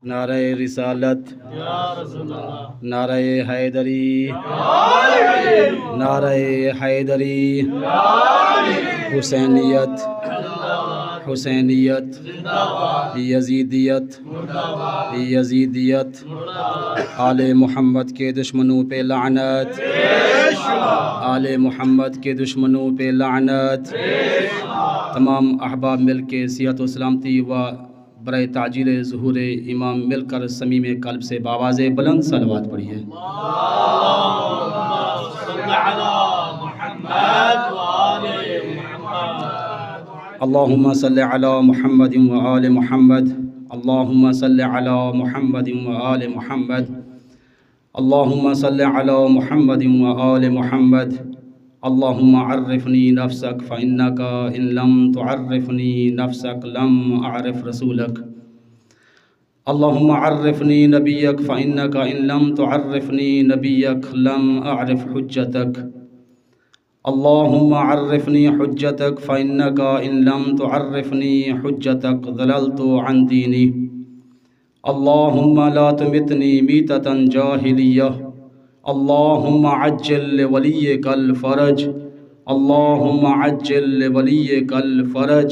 نعرہ رسالت، نعرہ حیدری، نعرہ حیدری، حسینیت، حسینیت، یزیدیت، یزیدیت، آل محمد کے دشمنوں پہ لعنت، آل محمد کے دشمنوں پہ لعنت۔ تمام احباب مل کے صحت و سلامتی و برائے تعجیل ظہور امام مل کر صمیم قلب سے بآواز بلند صلوات پڑھیے۔ اللہم صلی علی محمد و آل محمد، اللہم صلی علی محمد و آل محمد، اللہم صلی علی محمد و آل محمد، اللہم عرفنی نفسک فإنکا ان لم تعرفنی نفسک لم اعرف رسولک، اللہم عرفنی نبیک فإنکا ان لم تعرفنی نبیک لم اعرف حجتک، اللہم عرفنی حجتک فإنکا ان لم تعرفنی حجتک ضللت عن دینی، اللہم لا تمتنی میتۃ جاہلیہ، اللہم عجل لولیک الفرج، اللہم عجل لولیک الفرج،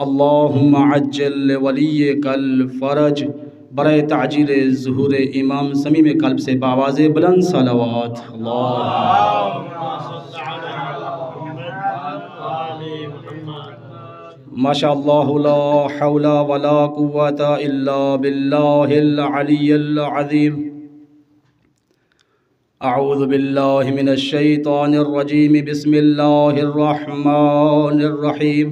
اللہم عجل لولیک الفرج۔ برائے تعجیل ظہور امام صمیم قلب سے بآواز بلند صلوات۔ ماشاء اللہ لا حول ولا قوة الا باللہ العلی العظیم۔ اعوذ باللہ من الشیطان الرجیم، بسم اللہ الرحمن الرحیم۔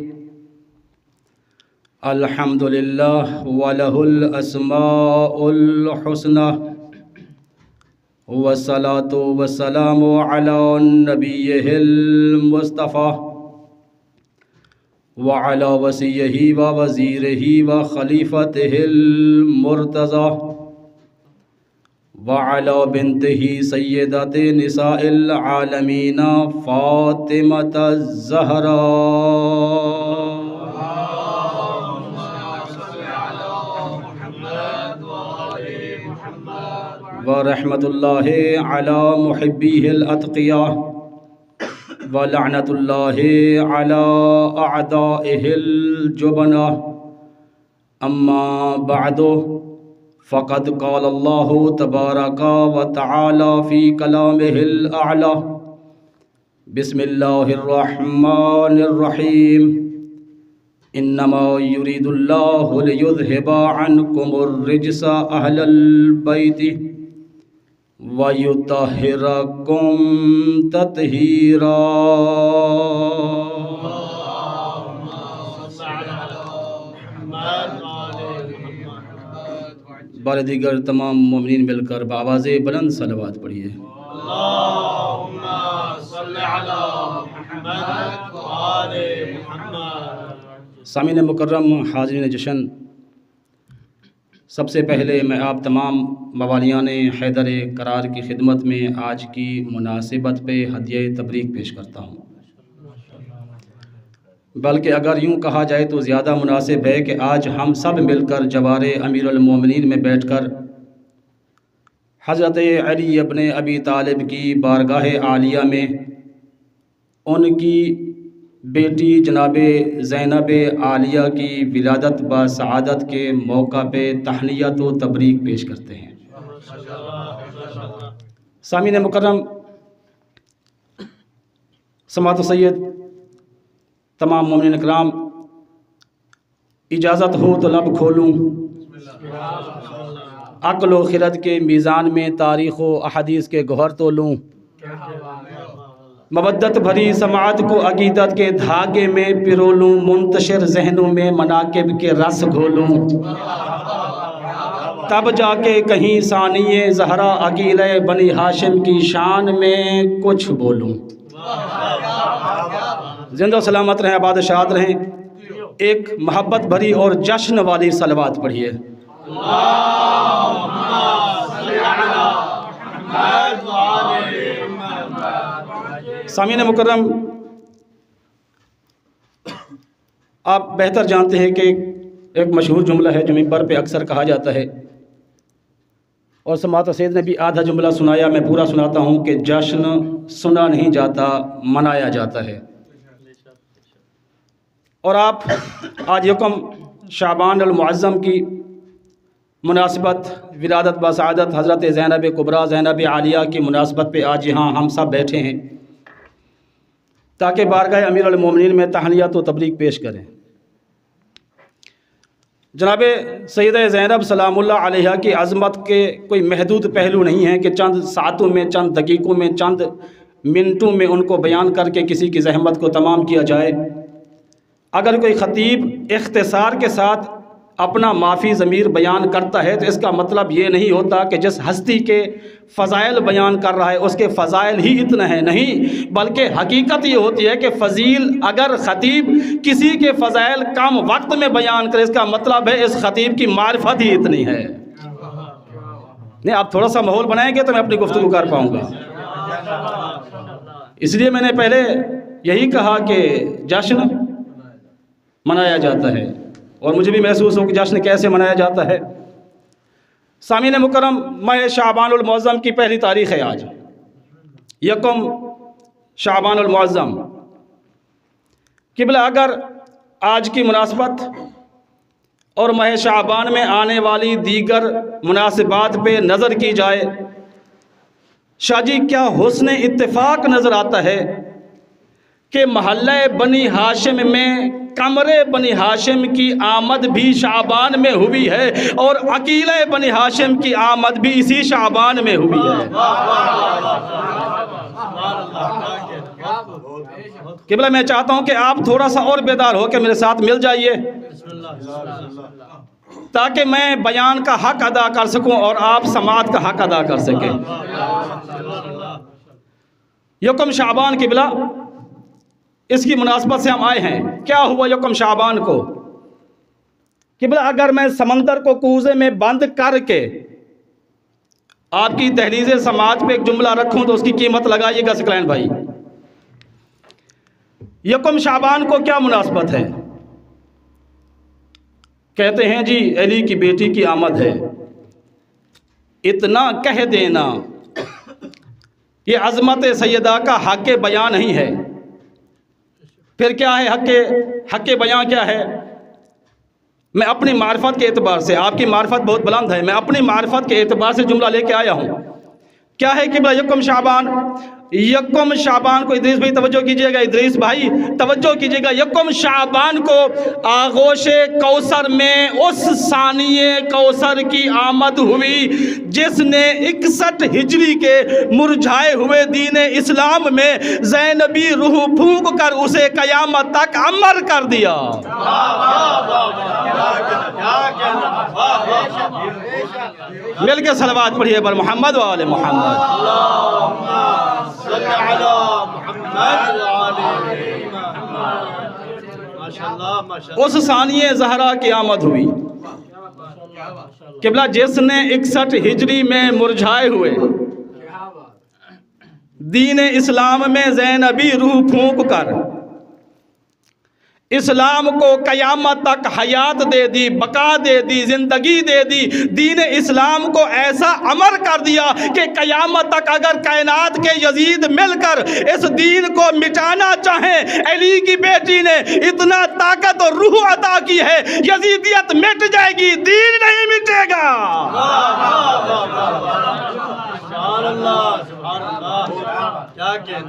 الحمد للہ وله الاسماء الحسنى، والصلاة والسلام على نبیہ المصطفى وعلى وصیہ ووزیرہ وخلیفتہ المرتضی وعلى بنتہ سیدۃ نساء العالمین فاطمۃ الزہراء ورحمۃ اللہ علی محبیہ الاتقیاء ولعنۃ اللہ علی اعدائہ الجبناء۔ اما بعد فقد قال اللہ تبارک و تعالی فی کلامہ الاعلی، بسم اللہ الرحمن الرحیم۔ انما یرید اللہ لیذہب عنکم الرجس اہل البیت وَيُطَهِّرَكُمْ تَطْهِيرًا۔ بار دیگر تمام مومنین مل کر بآواز بلند صلوات پڑھیے۔ اللہم صلی علی محمد و آل محمد۔ سامعین مکرم، حاضرین جشن، سب سے پہلے میں آپ تمام موالیان حیدر کرار کی خدمت میں آج کی مناسبت پہ ہدیہ تبریک پیش کرتا ہوں۔ بلکہ اگر یوں کہا جائے تو زیادہ مناسب ہے کہ آج ہم سب مل کر جوار امیر المومنین میں بیٹھ کر حضرت علی ابن ابی طالب کی بارگاہ عالیہ میں ان کی بیٹی جناب زینب عالیہ کی ولادت با سعادت کے موقع پہ تہنیت و تبریک پیش کرتے ہیں۔ سامعین مکرم، سماعت سید تمام مومنین اکرام، اجازت ہو تو لب کھولوں، عقل و خرد کے میزان میں تاریخ و احادیث کے گوہر تولوں، مودت بھری سماعت کو عقیدت کے دھاگے میں پرولوں، منتشر ذہنوں میں مناقب کے رس گھولوں، تب جا کے کہیں ثانی زہرا عقیلہ بنی ہاشم کی شان میں کچھ بولوں۔ زندہ سلامت رہیں، آباد شاد رہیں۔ ایک محبت بھری اور جشن والی صلوات پڑھیے۔ سامعین مکرم، آپ بہتر جانتے ہیں کہ ایک مشہور جملہ ہے جو منبر پہ اکثر کہا جاتا ہے اور سماعت سید نے بھی آدھا جملہ سنایا، میں پورا سناتا ہوں کہ جشن سنا نہیں جاتا، منایا جاتا ہے۔ اور آپ آج یکم شعبان المعظم کی مناسبت ولادت بسعادت حضرت زینب کبریٰ زینب عالیہ کی مناسبت پہ آج یہاں ہم سب بیٹھے ہیں تاکہ بارگاہ امیر المومنین میں تہنیت و تبریک پیش کریں۔ جناب سیدہ زینب سلام اللہ علیہ کی عظمت کے کوئی محدود پہلو نہیں ہیں کہ چند ساعتوں میں، چند دقیقوں میں، چند منٹوں میں ان کو بیان کر کے کسی کی زحمت کو تمام کیا جائے۔ اگر کوئی خطیب اختصار کے ساتھ اپنا معافی ضمیر بیان کرتا ہے تو اس کا مطلب یہ نہیں ہوتا کہ جس ہستی کے فضائل بیان کر رہا ہے اس کے فضائل ہی اتنا ہے، نہیں، بلکہ حقیقت یہ ہوتی ہے کہ فضیل اگر خطیب کسی کے فضائل کم وقت میں بیان کرے اس کا مطلب ہے اس خطیب کی معرفت ہی اتنی ہے۔ نہیں، آپ تھوڑا سا ماحول بنائیں گے تو میں اپنی گفتگو کر پاؤں گا۔ اس لیے میں نے پہلے یہی کہا کہ جشن منایا جاتا ہے، اور مجھے بھی محسوس ہو کہ جشن کیسے منایا جاتا ہے۔ سامعین مکرم، ماہ شعبان المعظم کی پہلی تاریخ ہے آج، یکم شعبان المعظم۔ قبلہ اگر آج کی مناسبت اور ماہ شعبان میں آنے والی دیگر مناسبات پہ نظر کی جائے، شاہ جی کیا حسن اتفاق نظر آتا ہے کہ محلہ بنی ہاشم میں قمر بنی ہاشم کی آمد بھی شعبان میں ہوئی ہے اور عقیلہ بنی ہاشم کی آمد بھی اسی شعبان میں ہوئی ہے۔ قبلہ میں چاہتا ہوں کہ آپ تھوڑا سا اور بیدار ہو کے میرے ساتھ مل جائیے تاکہ میں بیان کا حق ادا کر سکوں اور آپ سماعت کا حق ادا کر سکیں۔ یکم شعبان قبلہ اس کی مناسبت سے ہم آئے ہیں۔ کیا ہوا یکم شعبان کو؟ قبلہ اگر میں سمندر کو کوزے میں بند کر کے آپ کی دہلیز سماعت پہ ایک جملہ رکھوں تو اس کی قیمت لگائیے گا سکلین بھائی۔ یکم شعبان کو کیا مناسبت ہے؟ کہتے ہیں جی علی کی بیٹی کی آمد ہے، اتنا کہہ دینا یہ عظمت سیدہ کا حق بیان نہیں ہے۔ پھر کیا ہے حق بیان کیا ہے؟ میں اپنی معرفت کے اعتبار سے، آپ کی معرفت بہت بلند ہے، میں اپنی معرفت کے اعتبار سے جملہ لے کے آیا ہوں۔ کیا ہے کہ یکم شعبان؟ یکم شعبان کو ادریس بھائی توجہ کیجئے گا، ادریس بھائی توجہ کیجئے گا، یکم شعبان کو آغوش کوثر میں اس ثانیے کوثر کی آمد ہوئی جس نے 61 ہجری کے مرجھائے ہوئے دین اسلام میں زینبی روح پھونک کر اسے قیامت تک امر کر دیا۔ مل کے صلوات پڑھیے بر محمد و آل محمد۔ اس ثانیہ زہرا کی آمد ہوئی قبلہ جس نے 61 ہجری میں مرجھائے ہوئے دین اسلام میں زینبی روح پھونک کر اسلام کو قیامت تک حیات دے دی، بقا دے دی، زندگی دے دی، دین اسلام کو ایسا امر کر دیا کہ قیامت تک اگر کائنات کے یزید مل کر اس دین کو مٹانا چاہیں، علی کی بیٹی نے اتنا طاقت اور روح عطا کی ہے، یزیدیت مٹ جائے گی، دین نہیں مٹے گا۔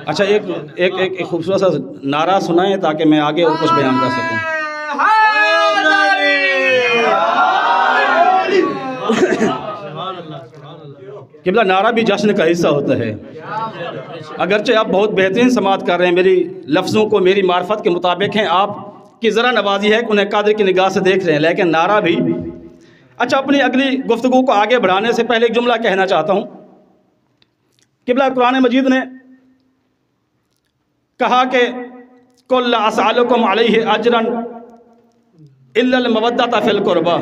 اچھا ایک خوبصورت سا نعرہ سنائیں تاکہ میں آگے اور کچھ بیان کر سکوں۔ قبلہ نعرہ بھی جشن کا حصہ ہوتا ہے، اگرچہ آپ بہت بہترین سماعت کر رہے ہیں، میری لفظوں کو میری معرفت کے مطابق ہیں، آپ کی ذرا نوازی ہے کہ انہیں قادر کی نگاہ سے دیکھ رہے ہیں، لیکن نعرہ بھی۔ اچھا اپنی اگلی گفتگو کو آگے بڑھانے سے پہلے ایک جملہ کہنا چاہتا ہوں۔ قبلہ قرآن مجید نے کہا کہ کل اسالکم علیہ اجرا الا المودۃ فی القربہ۔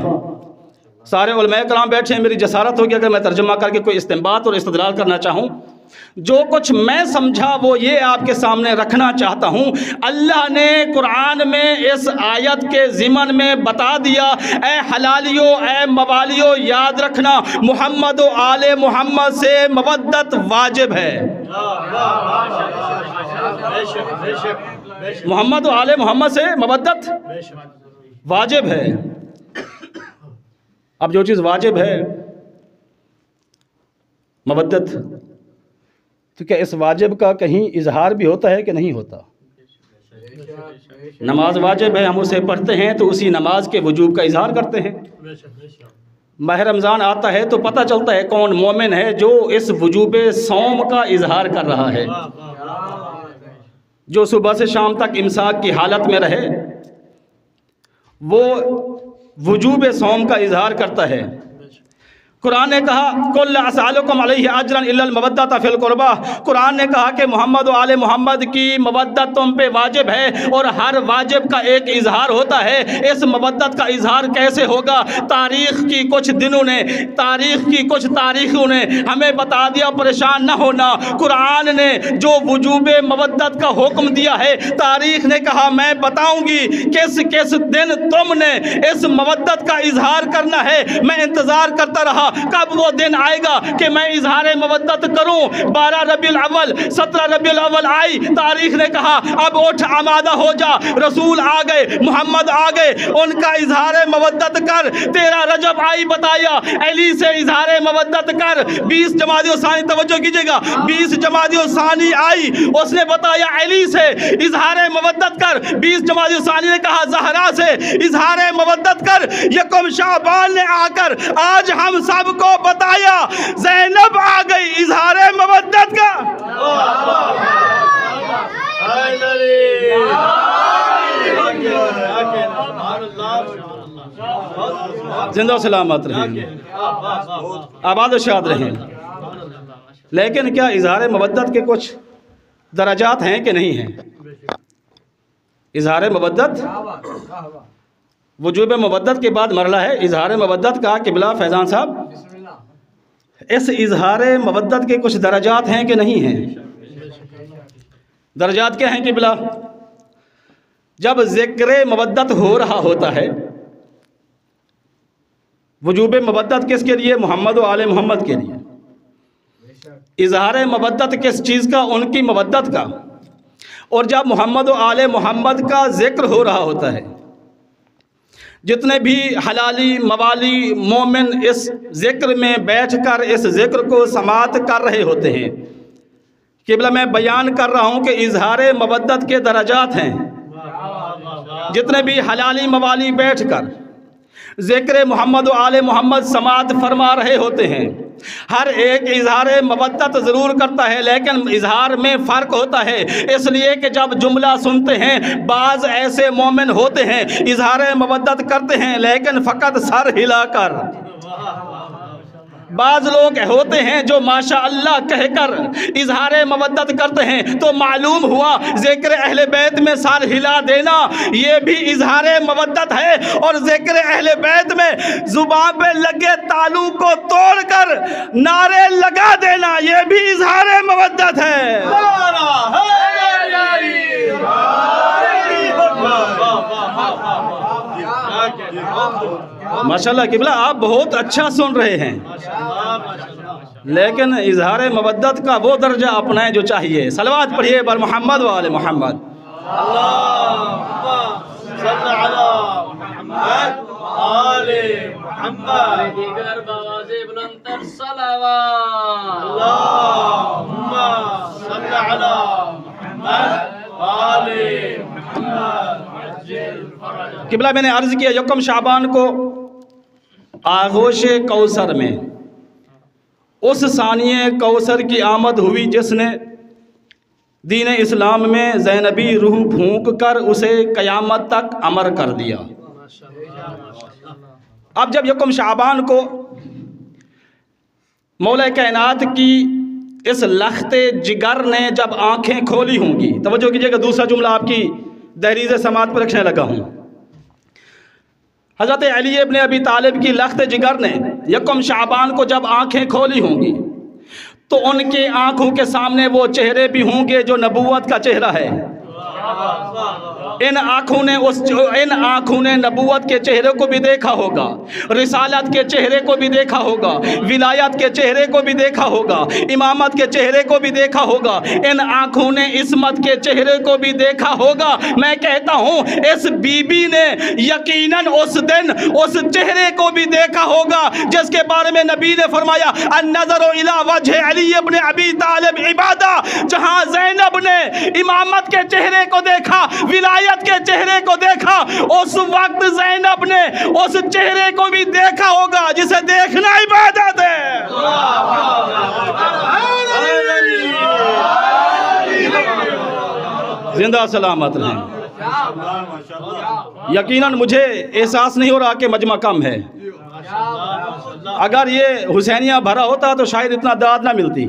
سارے علماء کرام بیٹھے ہیں، میری جسارت ہوگی اگر میں ترجمہ کر کے کوئی استنباط اور استدلال کرنا چاہوں جو کچھ میں سمجھا وہ یہ آپ کے سامنے رکھنا چاہتا ہوں۔ اللہ نے قرآن میں اس آیت کے ضمن میں بتا دیا، اے حلالیو اے موالیو، یاد رکھنا محمد و آل محمد سے مودت واجب ہے۔ محمد و آل محمد سے مودت واجب ہے۔ اب جو چیز واجب ہے مودت، تو کیا اس واجب کا کہیں اظہار بھی ہوتا ہے کہ نہیں ہوتا؟ نماز واجب ہے، ہم اسے پڑھتے ہیں تو اسی نماز کے وجوب کا اظہار کرتے ہیں۔ ماہ رمضان آتا ہے تو پتہ چلتا ہے کون مومن ہے جو اس وجوب صوم کا اظہار کر رہا ہے، جو صبح سے شام تک امساک کی حالت میں رہے وہ وجوب صوم کا اظہار کرتا ہے۔ قرآن نے کہا قُلْ لَا أَسْأَلُكُمْ عَلَيْهِ أَجْرًا إِلَّا الْمَوَدَّةَ فِي الْقُرْبَى، قرآن نے کہا کہ محمد و آل محمد کی مودت تم پہ واجب ہے، اور ہر واجب کا ایک اظہار ہوتا ہے۔ اس مودت کا اظہار کیسے ہوگا؟ تاریخ کی کچھ تاریخوں نے ہمیں بتا دیا، پریشان نہ ہونا۔ قرآن نے جو وجوب مودت کا حکم دیا ہے، تاریخ نے کہا میں بتاؤں گی کس کس دن تم نے اس مودت کا اظہار کرنا ہے۔ میں انتظار کرتا رہا کب وہ دن آئے گا کہ میں اظہار مودت کروں۔ 12 ربیع الاول 17 ربیع الاول آئی، تاریخ نے کہا اب اٹھ آمادہ ہو جا، رسول آ گئے، محمد آ گئے، ان کا اظہار مودت کر۔ 13 رجب آئی، بتایا علی سے اظہار مودت کر۔ 20 جمادی الثانی، توجہ کیجئے گا، 20 جمادی الثانی آئی، اس نے بتایا علی سے اظہار مودت کر۔ 20 جمادی الثانی نے کہا زہرا سے اظہار مودت کر۔ یکم شعبان نے آ کر آج ہم سب کو بتایا زینب آ گئی، اظہار مودت کا۔ زندہ و سلامت رہیں، آباد و شاد رہیں۔ لیکن کیا اظہار مودت کے کچھ درجات ہیں کہ نہیں ہیں؟ اظہار مودت، وجوب مودت کے بعد مرحلہ ہے اظہار مودت کا۔ قبلہ فیضان صاحب، اس اظہار مودت کے کچھ درجات ہیں کہ نہیں ہیں؟ درجات کیا ہیں قبلہ؟ جب ذکر مودت ہو رہا ہوتا ہے، وجوب مودت کس کے لیے؟ محمد و آل محمد کے لیے۔ اظہار مودت کس چیز کا؟ ان کی مودت کا۔ اور جب محمد و آل محمد کا ذکر ہو رہا ہوتا ہے، جتنے بھی حلالی موالی مومن اس ذکر میں بیٹھ کر اس ذکر کو سماعت کر رہے ہوتے ہیں۔ قبلہ میں بیان کر رہا ہوں کہ اظہار مودت کے درجات ہیں۔ جتنے بھی حلالی موالی بیٹھ کر ذکر محمد و آل محمد سماعت فرما رہے ہوتے ہیں، ہر ایک اظہار مودت ضرور کرتا ہے، لیکن اظہار میں فرق ہوتا ہے۔ اس لیے کہ جب جملہ سنتے ہیں، بعض ایسے مومن ہوتے ہیں اظہار مودت کرتے ہیں لیکن فقط سر ہلا کر، بعض لوگ ہوتے ہیں جو ماشاءاللہ کہہ کر اظہار مودت کرتے ہیں، تو معلوم ہوا ذکر اہل بیت میں سر ہلا دینا یہ بھی اظہار مودت ہے، اور ذکر اہل بیت میں زبان پہ لگے تالو کو توڑ کر نعرے لگا دینا یہ بھی اظہار مودت ہے۔ ماشاءاللہ قبلہ آپ بہت اچھا سن رہے ہیں، لیکن اظہار مودت کا وہ درجہ اپنائیں جو چاہیے۔ صلوات پڑھیے بر محمد و آل محمد۔ اللہم صل علی محمد و آل محمد۔ دیگر بوازِ بلندتر صلوات۔ اللہم صل علی محمد و آل محمد۔ قبلہ میں نے عرض کیا یکم شعبان کو آغوش کوثر میں اس ثانیے کوثر کی آمد ہوئی جس نے دین اسلام میں زینبی روح پھونک کر اسے قیامت تک امر کر دیا۔ اب جب یکم شعبان کو مولا کائنات کی اس لخت جگر نے جب آنکھیں کھولی ہوں گی، توجہ کیجئے کہ دوسرا جملہ آپ کی دہلیز سماعت پر رکھنے لگا ہوں۔ حضرت علی ابن ابی طالب کی لخت جگر نے یکم شعبان کو جب آنکھیں کھولی ہوں گی تو ان کی آنکھوں کے سامنے وہ چہرے بھی ہوں گے جو نبوت کا چہرہ ہے. ان آنکھوں نے نبوت کے چہرے کو بھی دیکھا ہوگا, رسالت کے چہرے کو بھی دیکھا ہوگا, ولایت کے چہرے کو بھی دیکھا ہوگا, امامت کے چہرے کو بھی دیکھا ہوگا. ان آنکھوں نے عصمت کے چہرے کو بھی دیکھا ہوگا. میں کہتا ہوں اس بی بی نے یقیناً اس دن اس چہرے کو بھی دیکھا ہوگا جس کے بارے میں نبی نے فرمایا النظر الی وجہ علی ابن ابی طالب عبادہ. جہاں زینب نے امامت کے چہرے کو دیکھا, ولایت کے چہرے کو دیکھا, اس وقت زینب نے اس چہرے کو بھی دیکھا ہوگا جسے دیکھنا عبادت ہے. زندہ سلامت رہیں. یقیناً مجھے احساس نہیں ہو رہا کہ مجمع کم ہے. اگر یہ حسینیہ بھرا ہوتا تو شاید اتنا داد نہ ملتی.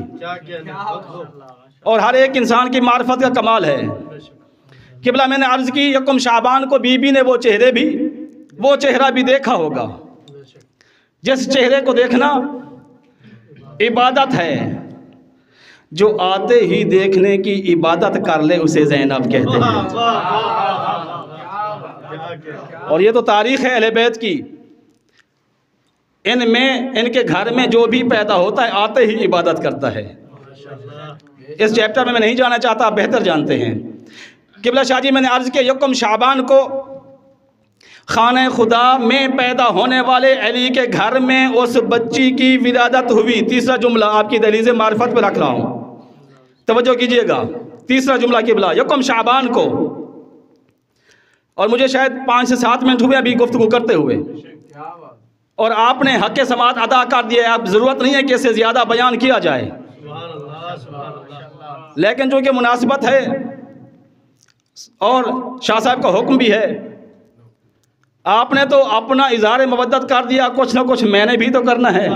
اور ہر ایک انسان کی معرفت کا کمال ہے. قبلہ میں نے عرض کی یکم شعبان کو بی بی نے وہ چہرہ بھی دیکھا ہوگا جس چہرے کو دیکھنا عبادت ہے. جو آتے ہی دیکھنے کی عبادت کر لے اسے زینب کہتے ہیں. اور یہ تو تاریخ ہے اہل بیت کی. ان کے گھر میں جو بھی پیدا ہوتا ہے آتے ہی عبادت کرتا ہے. اس چیپٹر میں نہیں جانا چاہتا, آپ بہتر جانتے ہیں. قبلہ شاہ جی میں نے عرض کیا یکم شعبان کو خانہ خدا میں پیدا ہونے والے علی کے گھر میں اس بچی کی ولادت ہوئی. تیسرا جملہ آپ کی دلیل معرفت پہ رکھ رہا ہوں, توجہ کیجئے گا. تیسرا جملہ قبلہ یکم شعبان کو, اور مجھے شاید 5 سے 7 منٹ ہوئے ابھی گفتگو کرتے ہوئے, اور آپ نے حق سماعت ادا کر دیا. اب ضرورت نہیں ہے کہ اسے زیادہ بیان کیا جائے, لیکن جو کہ مناسبت ہے اور شاہ صاحب کا حکم بھی ہے, آپ نے تو اپنا اظہار مودت کر دیا, کچھ نہ کچھ میں نے بھی تو کرنا ہے.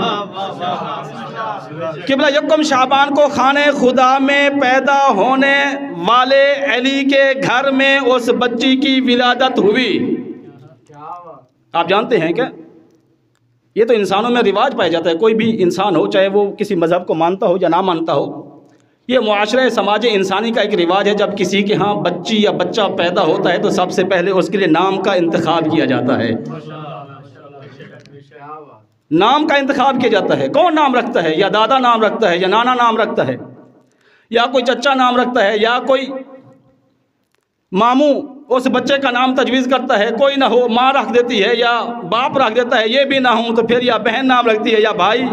قبلہ یکم شعبان کو خانہ خدا میں پیدا ہونے والے علی کے گھر میں اس بچی کی ولادت ہوئی. آپ جانتے ہیں کہ یہ تو انسانوں میں رواج پایا جاتا ہے. کوئی بھی انسان ہو, چاہے وہ کسی مذہب کو مانتا ہو یا نہ مانتا ہو, یہ معاشرہ سماج انسانی کا ایک رواج ہے. جب کسی کے ہاں بچی یا بچہ پیدا ہوتا ہے تو سب سے پہلے اس کے لیے نام کا انتخاب کیا جاتا ہے. نام کا انتخاب کیا جاتا ہے. کون نام رکھتا ہے؟ یا دادا نام رکھتا ہے, یا نانا نام رکھتا ہے, یا کوئی چچا نام رکھتا ہے, یا کوئی ماموں اس بچے کا نام تجویز کرتا ہے. کوئی نہ ہو ماں رکھ دیتی ہے یا باپ رکھ دیتا ہے. یہ بھی نہ ہوں تو پھر یا بہن نام رکھتی ہے یا بھائی.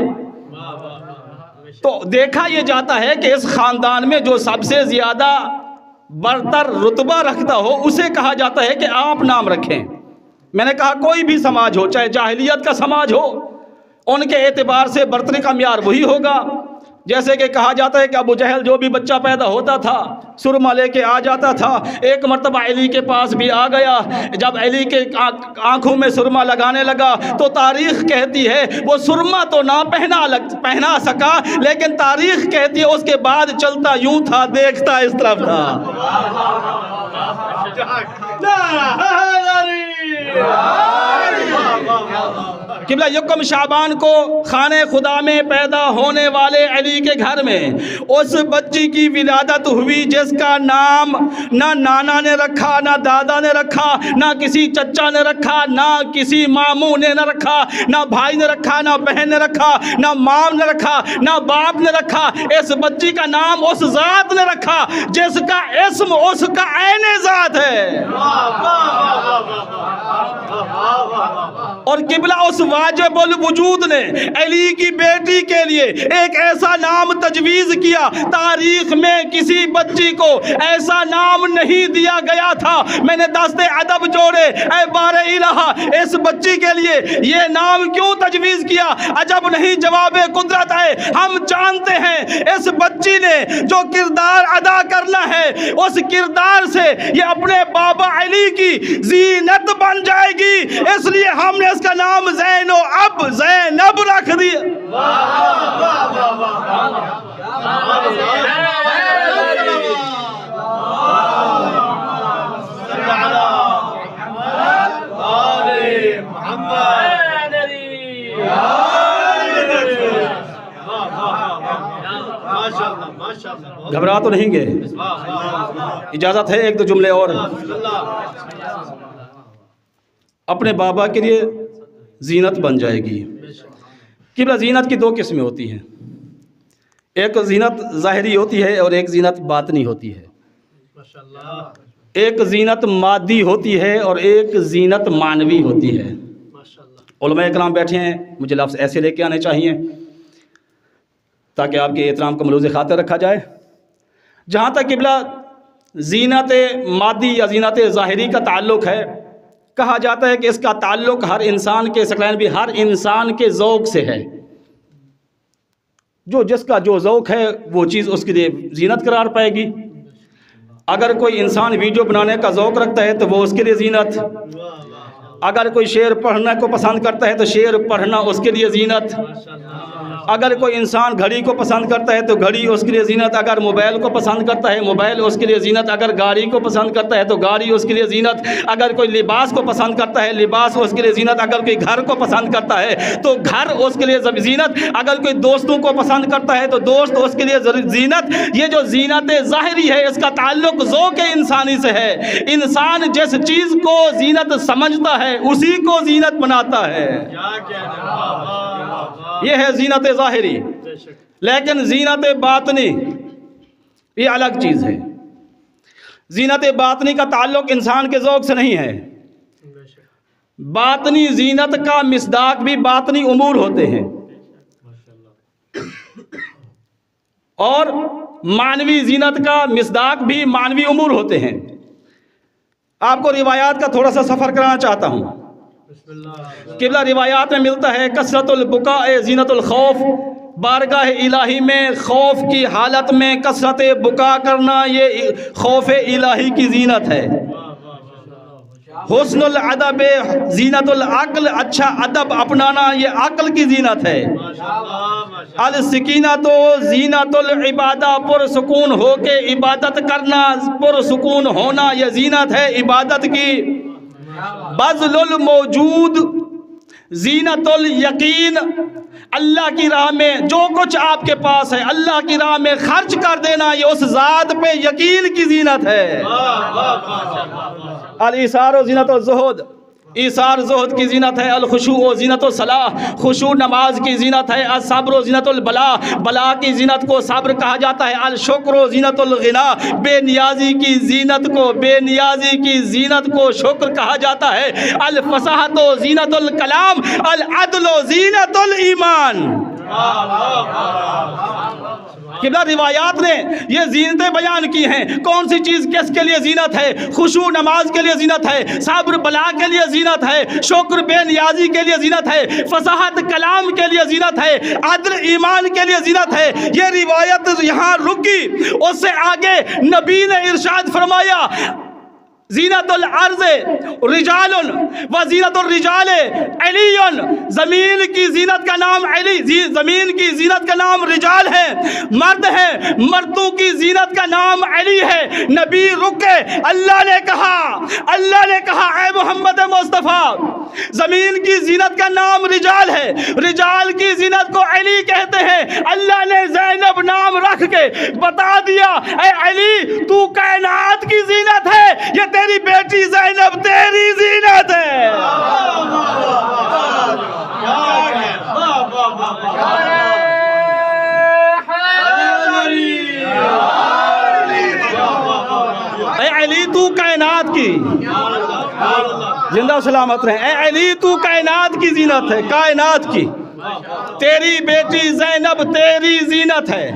تو دیکھا یہ جاتا ہے کہ اس خاندان میں جو سب سے زیادہ برتر رتبہ رکھتا ہو اسے کہا جاتا ہے کہ آپ نام رکھیں. میں نے کہا کوئی بھی سماج ہو, چاہے جاہلیت کا سماج ہو, ان کے اعتبار سے برتری کا معیار وہی ہوگا. جیسے کہ کہا جاتا ہے کہ ابو جہل جو بھی بچہ پیدا ہوتا تھا سرما لے کے آ جاتا تھا. ایک مرتبہ علی کے پاس بھی آ گیا. جب علی کے آنکھوں میں سرما لگانے لگا تو تاریخ کہتی ہے وہ سرما تو نہ پہنا سکا, لیکن تاریخ کہتی ہے اس کے بعد چلتا یوں تھا, دیکھتا اس طرف تھا. قبلہ یکم شعبان کو خانہ خدا میں پیدا ہونے والے علی کے گھر میں اس بچی کی ولادت ہوئی جس کا نام نہ نانا نے رکھا, نہ دادا نے رکھا, نہ کسی چچا نے رکھا, نہ کسی ماموں نے نہ رکھا, نہ بھائی نے رکھا, نہ بہن نے رکھا, نہ مام نے رکھا, نہ باپ نے رکھا. اس بچی کا نام اس ذات نے رکھا جس کا اسم اس کا عین ذات ہے. اور قبلہ اس واجب الوجود نے علی کی بیٹی کے لیے ایک ایسا نام تجویز کیا, تاریخ میں کسی بچی کو ایسا نام نہیں دیا گیا تھا. میں نے دست ادب جوڑے, اے بار الہ اس بچی کے لیے یہ نام کیوں تجویز کیا؟ عجب نہیں جواب قدرت ہے. ہم جانتے ہیں اس بچی نے جو کردار ادا کرنا ہے اس کردار سے یہ اپنے بابا علی کی زینت بن جائے گی, اس لیے ہم نے اس کا نام زینب رکھ دیا. گھبرا تو نہیں گئے؟ اجازت ہے ایک دو جملے اور؟ اپنے بابا کے لیے زینت بن جائے گی۔ قبلہ زینت کی دو قسمیں ہوتی ہیں، ایک زینت ظاہری ہوتی ہے اور ایک زینت باطنی ہوتی ہے۔ ایک زینت مادی ہوتی ہے اور ایک زینت معنوی ہوتی ہے۔ علماء اکرام بیٹھے ہیں، مجھے لفظ ایسے لے کے آنے چاہیے تاکہ آپ کے احترام کو ملوز خاطر رکھا جائے۔ جہاں تک قبلہ زینت مادی یا زینت ظاہری کا تعلق ہے، کہا جاتا ہے کہ اس کا تعلق ہر انسان کے سکلین بھی ہر انسان کے ذوق سے ہے۔ جس کا جو ذوق ہے وہ چیز اس کے لیے زینت قرار پائے گی۔ اگر کوئی انسان ویڈیو بنانے کا ذوق رکھتا ہے تو وہ اس کے لیے زینت، اگر کوئی شعر پڑھنے کو پسند کرتا ہے تو شعر پڑھنا اس کے لیے زینت، اگر کوئی انسان گھڑی کو پسند کرتا ہے تو گھڑی اس کے لیے زینت، اگر موبائل کو پسند کرتا ہے موبائل اس کے لیے زینت، اگر گاڑی کو پسند کرتا ہے تو گاڑی اس کے لیے زینت، اگر کوئی لباس کو پسند کرتا ہے لباس اس کے لیے زینت، اگر کوئی گھر کو پسند کرتا ہے تو گھر اس کے لیے زینت، اگر کوئی دوستوں کو پسند کرتا ہے تو دوست اس کے لیے زینت۔ یہ جو زینت ظاہری ہے اس کا تعلق ذوق انسانی سے ہے۔ انسان جس چیز کو زینت سمجھتا ہے اسی کو زینت بناتا ہے، یہ ہے زینت ظاہری۔ لیکن زینت باطنی یہ الگ چیز ہے۔ زینت باطنی کا تعلق انسان کے ذوق سے نہیں ہے۔ باطنی زینت کا مصداق بھی باطنی امور ہوتے ہیں، اور معنوی زینت کا مصداق بھی معنوی امور ہوتے ہیں۔ آپ کو روایات کا تھوڑا سا سفر کرانا چاہتا ہوں۔ قبلہ روایات میں ملتا ہے کثرت البکاء زینت الخوف، بارگاہ الہی میں خوف کی حالت میں کثرت بکا کرنا یہ خوف الہی کی زینت ہے۔ حسن الادب زینت العقل، اچھا ادب اپنانا یہ عقل کی زینت ہے۔ السکینہ تو زینت العبادہ، پرسکون ہو کے عبادت کرنا، پرسکون ہونا یہ زینت ہے عبادت کی۔ بذل الموجود زینت الیقین، اللہ کی راہ میں جو کچھ آپ کے پاس ہے اللہ کی راہ میں خرچ کر دینا یہ اس ذات پہ یقین کی زینت ہے۔ الایثار و زینت الزہد، ایثار زہد کی زینت ہے۔ الخشوع زینت الصلاح، خشوع نماز کی زینت ہے۔ الصبر زینت البلا، بلا کی زینت کو صبر کہا جاتا ہے۔ الشکر زینت الغنا، بے نیازی کی زینت کو بے نیازی کی زینت کو شکر کہا جاتا ہے۔ الفصاحت زینت الکلام، العدل زینت الایمان۔ قبلہ روایات نے یہ زینتیں بیان کی ہیں۔ کون سی چیز کس کے لیے زینت ہے؟ خشوع نماز کے لیے زینت ہے، صبر بلا کے لیے زینت ہے، شکر بے نیازی کے لیے زینت ہے، فصاحت کلام کے لیے زینت ہے، عدل ایمان کے لیے زینت ہے۔ یہ روایت یہاں رکی، اس سے آگے نبی نے ارشاد فرمایا زینت الارض رجال و زینت الرجال علی، زمین کی زینت کا نام علی، زمین کی زینت کا نام رجال ہے، مرد ہے، مردوں کی زینت کا نام علی ہے۔ نبی رکے، اللہ نے کہا اے محمد مصطفیٰ زمین کی زینت کا نام رجال ہے، رجال کی زینت کو علی کہتے ہیں۔ اللہ نے زینب نام رکھ کے بتا دیا اے علی تو کائنات کی زینت ہے، یہ تیری بیٹی زینب تیری زینت ہے۔ اے علی تو کائنات کی، زندہ سلامت رہے، اے علی تو کائنات کی زینت ہے، کائنات کی، تیری بیٹی زینب تیری زینت ہے۔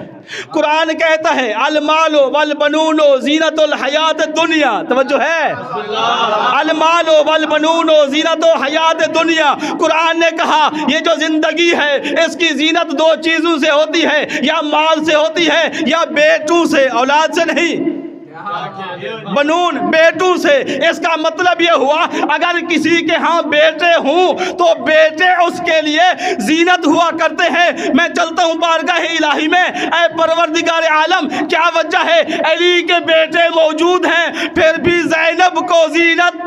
قرآن کہتا ہے المال والبنون زینت الحیات الدنیا، توجہ ہے، المال والبنون زینت الحیات الدنیا۔ قرآن نے کہا یہ جو زندگی ہے اس کی زینت دو چیزوں سے ہوتی ہے، یا مال سے ہوتی ہے یا بیٹوں سے، اولاد سے نہیں، بنون بیٹوں سے۔ اس کا مطلب یہ ہوا اگر کسی کے ہاں بیٹے ہوں تو بیٹے اس کے لیے زینت ہوا کرتے ہیں۔ میں چلتا ہوں بارگاہ الہی میں، اے پروردگار عالم کیا وجہ ہے علی کے بیٹے موجود ہیں پھر بھی زینب کو زینت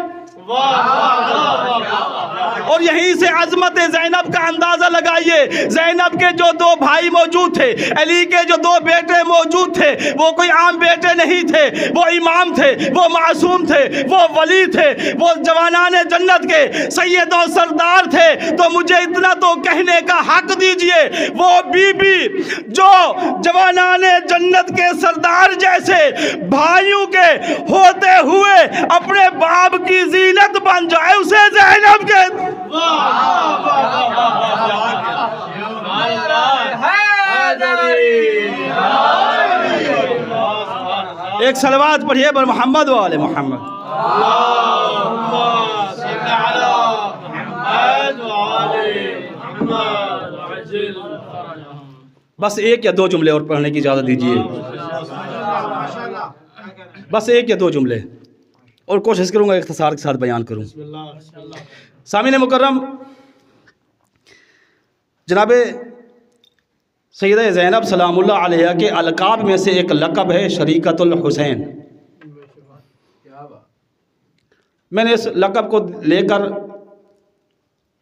اور یہیں سے عظمت زینب کا اندازہ لگائیے. زینب کے جو 2 بھائی موجود تھے, علی کے جو 2 بیٹے موجود تھے, وہ کوئی عام بیٹے نہیں تھے, وہ امام تھے, وہ معصوم تھے, وہ ولی تھے, وہ جوانان جنت کے سید و سردار تھے. تو مجھے اتنا تو کہنے کا حق دیجئے, وہ بی بی جو جوانان جنت کے سردار جیسے بھائیوں کے ہوتے ہوئے اپنے باپ کی زینت بن جائے, اسے زینب کے ایک صلوات پڑھیے بر محمد و آل محمد. بس 1 یا 2 جملے اور پڑھنے کی اجازت دیجیے, بس 1 یا 2 جملے, اور کوشش کروں گا اختصار کے ساتھ بیان کروں. سامعین مکرم, جناب سیدہ زینب سلام اللہ علیہ کے القاب میں سے ایک لقب ہے شریکۃ الحسین. میں نے اس لقب کو لے کر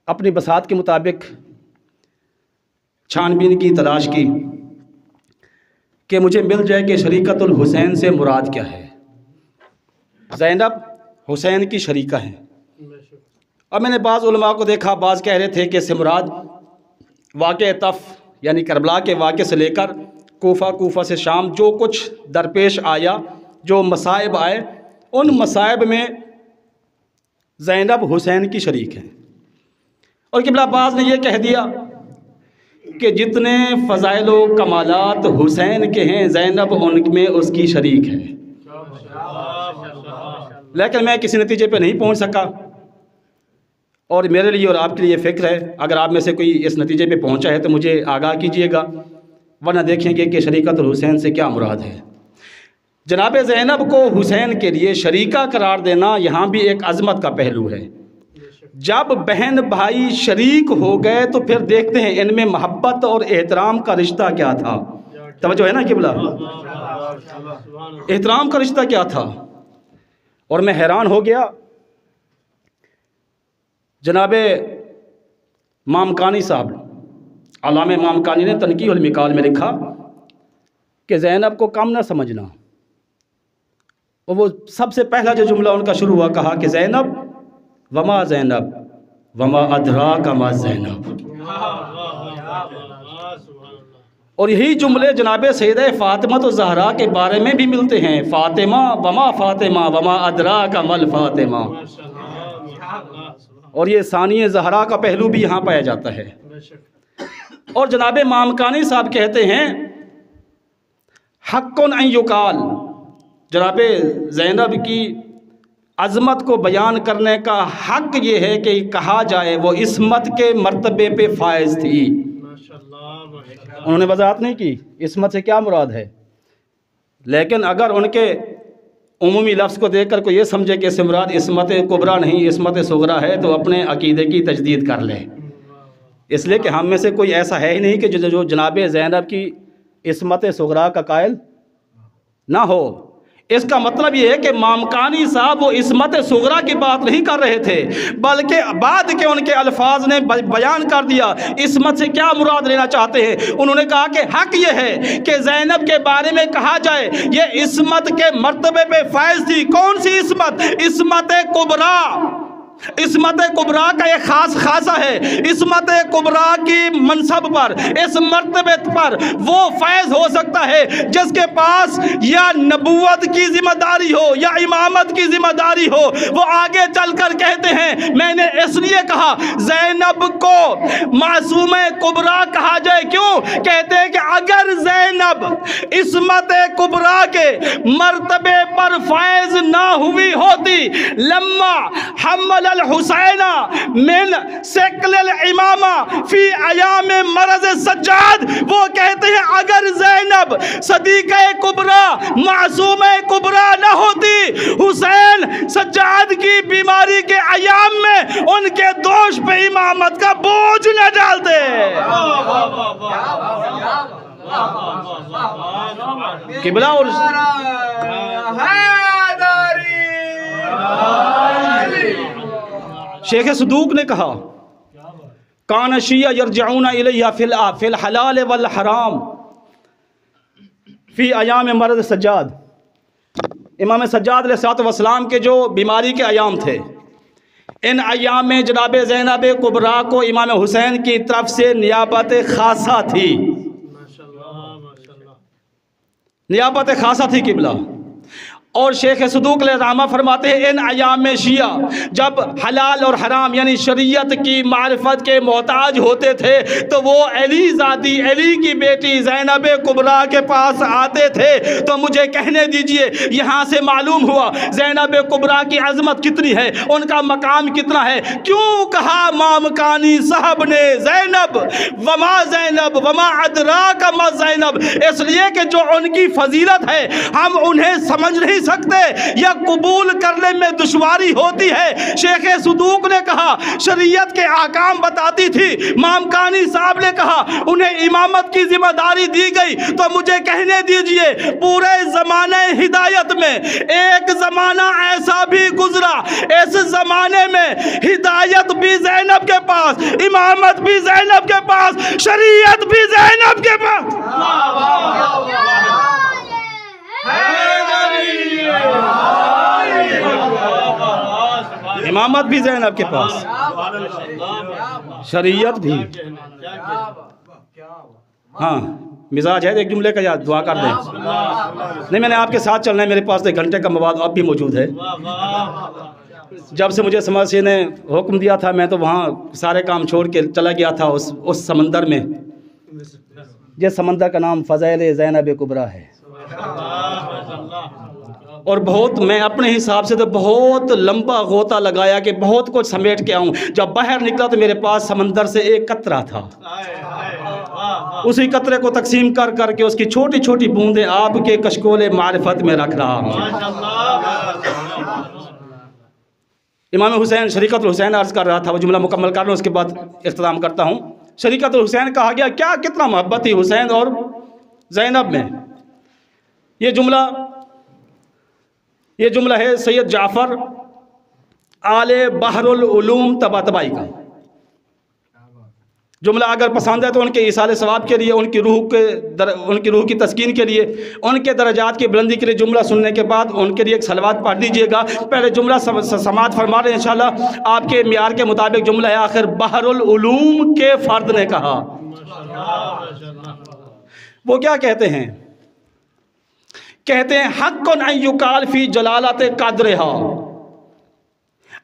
اپنی بساط کے مطابق چھان بین کی تلاش کی کہ مجھے مل جائے کہ شریکۃ الحسین سے مراد کیا ہے. زینب حسین کی شریکہ ہیں. اب میں نے بعض علماء کو دیکھا, بعض کہہ رہے تھے کہ اس سے مراد واقعہ طف یعنی کربلا کے واقعے سے لے کر کوفہ سے شام جو کچھ درپیش آیا, جو مصائب آئے, ان مصائب میں زینب حسین کی شریک ہیں. اور قبلہ بعض نے یہ کہہ دیا کہ جتنے فضائل و کمالات حسین کے ہیں زینب ان میں اس کی شریک ہے. لیکن میں کسی نتیجے پہ نہیں پہنچ سکا, اور میرے لیے اور آپ کے لیے فکر ہے, اگر آپ میں سے کوئی اس نتیجے پہ پہنچا ہے تو مجھے آگاہ کیجئے گا, ورنہ دیکھیں گے کہ شریکۃ الحسین سے کیا مراد ہے. جناب زینب کو حسین کے لیے شریکہ قرار دینا یہاں بھی ایک عظمت کا پہلو ہے. جب بہن بھائی شریک ہو گئے تو پھر دیکھتے ہیں ان میں محبت اور احترام کا رشتہ کیا تھا. توجہ ہے نا قبلہ, احترام کا رشتہ کیا تھا. اور میں حیران ہو گیا, جناب مامکانی صاحب, علامہ مامکانی نے تنقیح المقال میں لکھا کہ زینب کو کم نہ سمجھنا, اور وہ سب سے پہلا جو جملہ ان کا شروع ہوا, کہا کہ زینب وما زینب وما ادراک ما زینب. اور یہی جملے جناب سیدہ فاطمہ الزہرا کے بارے میں بھی ملتے ہیں, فاطمہ وما فاطمہ وما ادراک ما الفاطمہ. اور یہ ثانی زہرا کا پہلو بھی یہاں پایا جاتا ہے. اور جناب مامکانی صاحب کہتے ہیں حق ان یقال, جناب زینب کی عظمت کو بیان کرنے کا حق یہ ہے کہ کہا جائے وہ عصمت کے مرتبے پہ فائز تھی. انہوں نے وضاحت نہیں کی عصمت سے کیا مراد ہے, لیکن اگر ان کے عمومی لفظ کو دیکھ کر کوئی یہ سمجھے کہ اس سے مراد عصمت کبریٰ نہیں عصمت صغریٰ ہے تو اپنے عقیدے کی تجدید کر لے. اس لیے کہ ہم میں سے کوئی ایسا ہے ہی نہیں کہ جو جناب زینب کی عصمت صغریٰ کا قائل نہ ہو. اس کا مطلب یہ ہے کہ مامکانی صاحب وہ عصمت صغریٰ کی بات نہیں کر رہے تھے, بلکہ بعد کے ان کے الفاظ نے بیان کر دیا عصمت سے کیا مراد لینا چاہتے ہیں. انہوں نے کہا کہ حق یہ ہے کہ زینب کے بارے میں کہا جائے یہ عصمت کے مرتبے پہ فائز تھی. کون سی عصمت؟ عصمت کبریٰ. عصمت کبریٰ کا ایک خاص خاصہ ہے. عصمت کبریٰ کی منصب پر, اس مرتبے پر وہ فیض ہو سکتا ہے جس کے پاس یا نبوت کی ذمہ داری ہو یا امامت کی ذمہ داری ہو. وہ آگے چل کر کہتے ہیں میں نے اس لیے کہا زینب کو معصومہ کبریٰ کہا جائے. کیوں کہتے ہیں کہ اگر زینب عصمت کبریٰ کے مرتبے پر فیض نہ ہوئی ہوتی لما حمل الحسین من سکل الامامہ فی ایام مرض سجاد. وہ کہتے ہیں اگر زینب صدیقہ کبریٰ معصومہ کبریٰ نہ ہوتی, حسین سجاد کی بیماری کے ایام میں ان کے دوش پہ امامت کا بوجھ نہ ڈالتے. قبلہ اور شیخ صدوق نے کہا کان شیعہ یرجعون الیہ فی الحلال والحرام فی ایام مرض سجاد. امام سجاد علیہ السلام کے جو بیماری کے ایام تھے، ان ایام میں جناب زینب کبریٰ کو امام حسین کی طرف سے نیابت خاصہ تھی. نیابت خاصہ تھی قبلہ. اور شیخ صدوق علیہ الرحمہ فرماتے ہیں ان ایام میں شیعہ جب حلال اور حرام یعنی شریعت کی معرفت کے محتاج ہوتے تھے تو وہ علی زادی، علی کی بیٹی زینب کبریٰ کے پاس آتے تھے. تو مجھے کہنے دیجئے یہاں سے معلوم ہوا زینب کبریٰ کی عظمت کتنی ہے، ان کا مقام کتنا ہے. کیوں کہا مامکانی صاحب نے زینب وما زینب وما ادراک ما زینب؟ اس لیے کہ جو ان کی فضیلت ہے ہم انہیں سمجھ نہیں سکتے یا قبول کرنے میں دشواری ہوتی ہے. شیخ صدوق نے کہا شریعت کے احکام بتاتی تھی. مامکانی صاحب نے کہا انہیں امامت کی ذمہ داری دی گئی. تو مجھے کہنے دیجئے پورے زمانے ہدایت میں ایک زمانہ ایسا بھی گزرا، اس زمانے میں ہدایت بھی زینب کے پاس، امامت بھی زینب کے پاس، شریعت بھی زینب کے پاس، امامت بھی زینب کے پاس، شریعت بھی. ہاں مزاج ہے ایک جملے کا، یا دعا کر دیں. نہیں میں نے آپ کے ساتھ چلنا ہے، میرے پاس 1 گھنٹے کا مواد اب بھی موجود ہے. جب سے مجھے سماسی نے حکم دیا تھا میں تو وہاں سارے کام چھوڑ کے چلا گیا تھا اس سمندر میں. جس سمندر کا نام فضائل زینب کبریٰ ہے. اور بہت میں اپنے حساب سے تو بہت لمبا غوطہ لگایا کہ بہت کچھ سمیٹ کے آؤں. جب باہر نکلا تو میرے پاس سمندر سے ایک قطرہ تھا. اسی قطرے کو تقسیم کر کر کے اس کی چھوٹی چھوٹی بوندیں آپ کے کشکول معرفت میں رکھ رہا ہوں. امام حسین شریقت الحسین عرض کر رہا تھا، وہ جملہ مکمل کر لوں اس کے بعد اختتام کرتا ہوں. شریقت الحسین کہا گیا کیا کتنا محبت تھی حسین اور زینب میں. یہ جملہ ہے سید جعفر آل بحر العلوم طباطبائی کا جملہ. اگر پسند ہے تو ان کے ایصال ثواب کے لیے، ان کی روح کی تسکین کے لیے، ان کے درجات کی بلندی کے لیے جملہ سننے کے بعد ان کے لیے ایک صلوات پڑھ دیجئے گا. پہلے جملہ سماعت فرما رہے ہیں انشاءاللہ. آپ کے معیار کے مطابق جملہ ہے آخر بحر العلوم کے فرد نے کہا. وہ کیا کہتے ہیں؟ کہتے ہیں حق ان یقال فی جلالت قدرہا.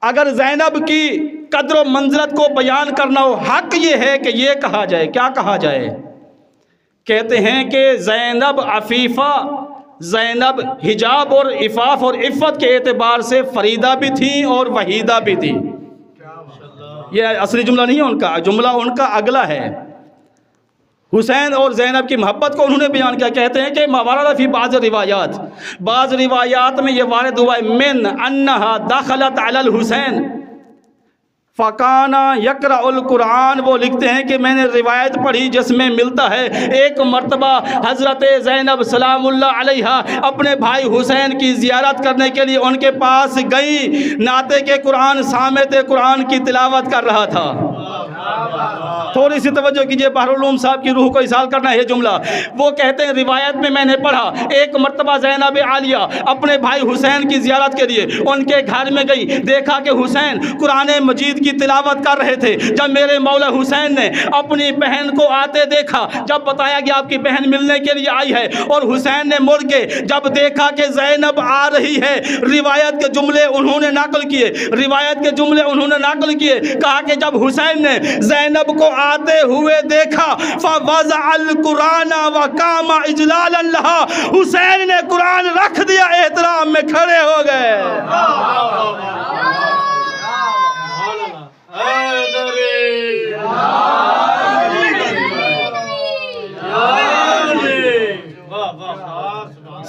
اگر زینب کی قدر و منزلت کو بیان کرنا ہو، حق یہ ہے کہ یہ کہا جائے. کیا کہا جائے؟ کہتے ہیں کہ زینب عفیفہ، زینب حجاب اور عفاف اور عفت کے اعتبار سے فریدہ بھی تھیں اور وحیدہ بھی تھی. یہ اصلی جملہ نہیں ہے ان کا، جملہ ان کا اگلا ہے. حسین اور زینب کی محبت کو انہوں نے بیان کیا. کہتے ہیں کہ موارد فی بعض روایات میں یہ وارد ہوا ہے من انہا دخلت علی الحسین فکانا یقرأ القرآن. وہ لکھتے ہیں کہ میں نے روایت پڑھی جس میں ملتا ہے ایک مرتبہ حضرت زینب سلام اللہ علیہا اپنے بھائی حسین کی زیارت کرنے کے لیے ان کے پاس گئی. نعت کے قرآن سامعۃ قرآن کی تلاوت کر رہا تھا. تھوڑی سی توجہ کیجئے، بحر العلوم صاحب کی روح کو اصال کرنا ہے یہ جملہ. وہ کہتے ہیں روایت میں نے پڑھا ایک مرتبہ زینب عالیہ اپنے بھائی حسین کی زیارت کے لیے ان کے گھر میں گئی. دیکھا کہ حسین قرآن مجید کی تلاوت کر رہے تھے. جب میرے مولا حسین نے اپنی بہن کو آتے دیکھا، جب بتایا کہ آپ کی بہن ملنے کے لیے آئی ہے، اور حسین نے مڑ کے جب دیکھا کہ زینب آ رہی ہے، روایت کے جملے انہوں نے نقل کیے. کہا کہ جب حسین نے زینب کو آتے ہوئے دیکھا فوضع القرآن وقام اجلالا لہا، حسین نے قرآن رکھ دیا، احترام میں کھڑے ہو گئے.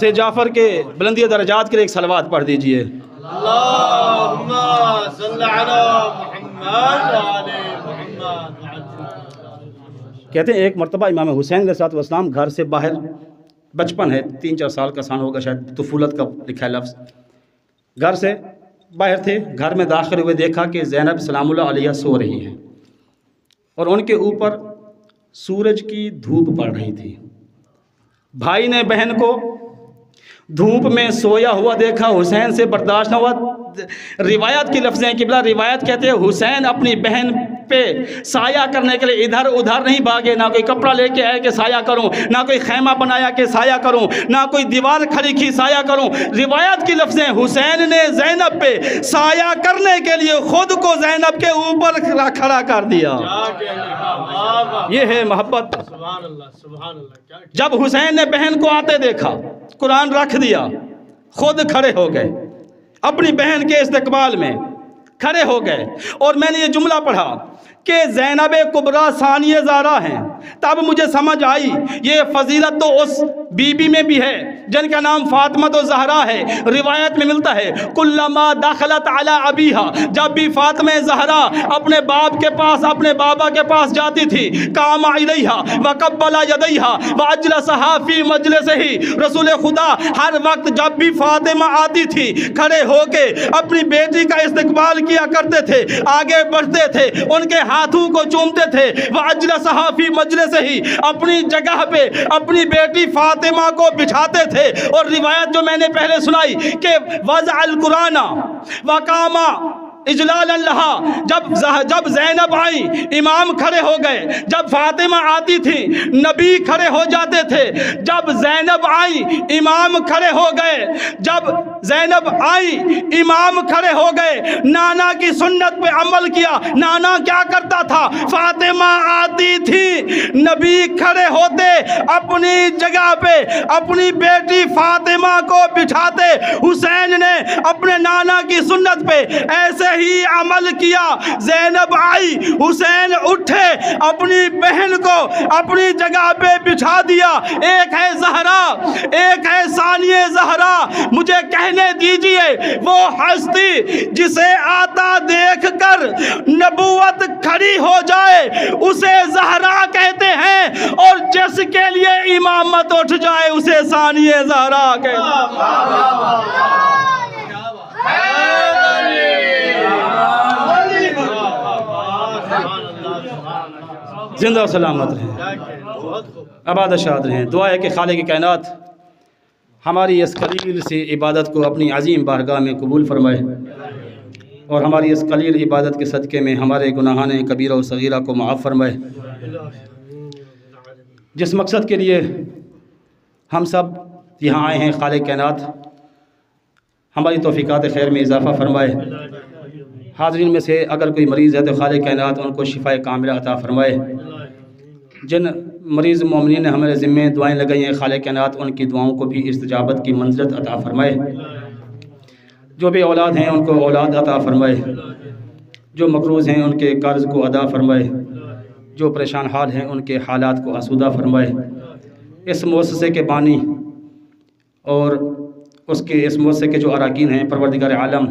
سے جعفر کے بلندی درجات کے لیے ایک صلوات پڑھ دیجئے. اللہم صلی علی محمد وعلی محمد. کہتے ہیں ایک مرتبہ امام حسین علیہ السلام گھر سے باہر، بچپن ہے 3-4 سال کا سان ہوگا شاید، طفولت کا لکھا ہے لفظ، گھر سے باہر تھے، گھر میں داخل ہوئے دیکھا کہ زینب سلام اللہ علیہ سو رہی ہیں اور ان کے اوپر سورج کی دھوپ پڑ رہی تھی۔ بھائی نے بہن کو دھوپ میں سویا ہوا دیکھا، حسین سے برداشت نہ ہوا۔ روایت کی لفظیں قبلہ روایت کہتے ہیں حسین اپنی بہن پہ سایہ کرنے کے لیے ادھر ادھر نہیں بھاگے، نہ کوئی کپڑا لے کے آئے کہ سایہ کروں، نہ کوئی خیمہ بنایا کہ سایہ کروں، نہ کوئی دیوار کھڑی کی سایہ کروں۔ روایت کی لفظیں حسین نے زینب پہ سایہ کرنے کے لیے خود کو زینب کے اوپر کھڑا کر دیا۔ یہ ہے محبت۔ جب حسین نے بہن کو آتے دیکھا، قرآن رکھ دیا، خود کھڑے ہو گئے، اپنی بہن کے استقبال میں کھڑے ہو گئے۔ اور میں نے یہ جملہ پڑھا کہ زینب کبریٰ ثانیہ زہرا ہیں، تب مجھے سمجھ آئی یہ فضیلت تو اس بی بی میں بھی ہے جن کا نام فاطمہ تو زہرا ہے۔ روایت میں ملتا ہے کلما دخلت علی ابیہا، جب بھی فاطمہ زہرا اپنے باپ کے پاس، اپنے بابا کے پاس جاتی تھی، قام علیہا وقبل یدیہا واجلسہا فی مجلسہ، رسول خدا ہر وقت جب بھی فاطمہ آتی تھی کھڑے ہو کے اپنی بیٹی کا استقبال کیا کرتے تھے، آگے بڑھتے تھے، ان کے ہاتھوں کو چومتے تھے، واجلسہا فی مجلسہ، اپنی جگہ پہ اپنی بیٹی فاطمہ کو بٹھاتے تھے۔ اور روایت جو میں نے پہلے سنائی کہ وضع القرآن وقام اجلال اللہ، جب زینب آئی امام کھڑے ہو گئے، جب فاطمہ آتی تھی نبی کھڑے ہو جاتے تھے، جب زینب آئی امام کھڑے ہو گئے، جب زینب آئی امام کھڑے ہو گئے۔ نانا کی سنت پہ عمل کیا۔ نانا کیا کرتا تھا؟ فاطمہ آتی تھی نبی کھڑے ہوتے، اپنی جگہ پہ اپنی بیٹی فاطمہ کو بٹھاتے۔ حسین نے اپنے نانا کی سنت پہ ایسے ہی عمل کیا۔ زینب آئی، حسین اٹھے، اپنی بہن کو اپنی جگہ پہ بٹھا دیا۔ ایک ہے زہرا، ایک ہے ثانیہ زہرا۔ مجھے کہنے دیجئے وہ ہستی جسے آتا دیکھ کر نبوت کھڑی ہو جائے اسے زہرا کہتے ہیں، اور جس کے لیے امامت اٹھ جائے اسے ثانیہ زہرا کہتے ہیں۔ زندہ و سلامت رہیں، آباد شاد رہیں۔ دعا ہے کہ خالق کائنات ہماری اس قلیل سی عبادت کو اپنی عظیم بارگاہ میں قبول فرمائے، اور ہماری اس قلیل عبادت کے صدقے میں ہمارے گناہان کبیرہ و صغیرہ کو معاف فرمائے۔ جس مقصد کے لیے ہم سب یہاں آئے ہیں، خالق کائنات ہماری توفیقات خیر میں اضافہ فرمائے۔ حاضرین میں سے اگر کوئی مریض ہے تو خالق کائنات ان کو شفا کاملہ عطا فرمائے۔ جن مریض مومنین نے ہمارے ذمے دعائیں لگائی ہیں، خالق کائنات ان کی دعاؤں کو بھی استجابت کی منزلت عطا فرمائے۔ جو بھی اولاد ہیں ان کو اولاد عطا فرمائے، جو مقروض ہیں ان کے قرض کو ادا فرمائے، جو پریشان حال ہیں ان کے حالات کو آسودہ فرمائے۔ اس مؤسسے کے بانی اور اس مؤسسے کے جو اراکین ہیں، پروردگار عالم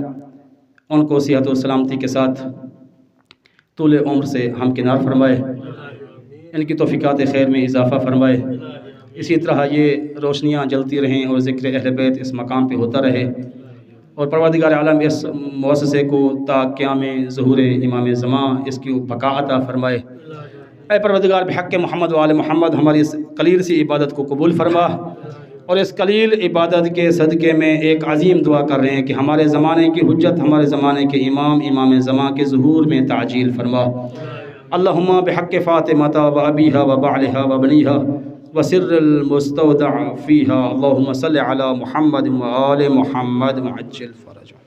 ان کو صحت و سلامتی کے ساتھ طول عمر سے ہمکنار فرمائے، ان کی توفیقات خیر میں اضافہ فرمائے۔ اسی طرح یہ روشنیاں جلتی رہیں اور ذکر اہل بیت اس مقام پہ ہوتا رہے، اور پروردگار عالم اس مؤسسے کو تا قیام ظہور امام زمان اس کی بقا عطا فرمائے۔ اے پروردگار بحق محمد و آل محمد ہماری اس قلیل سی عبادت کو قبول فرما، اور اس قلیل عبادت کے صدقے میں ایک عظیم دعا کر رہے ہیں کہ ہمارے زمانے کی حجت، ہمارے زمانے کے امام زمان کے ظہور میں تعجیل فرما۔ اللہم بحق فاطمہ و ابیہا و بعلہا و بنیہا و سر المستودع فیہا، اللہم صلی علی محمد و آل محمد وعجل فرجہ۔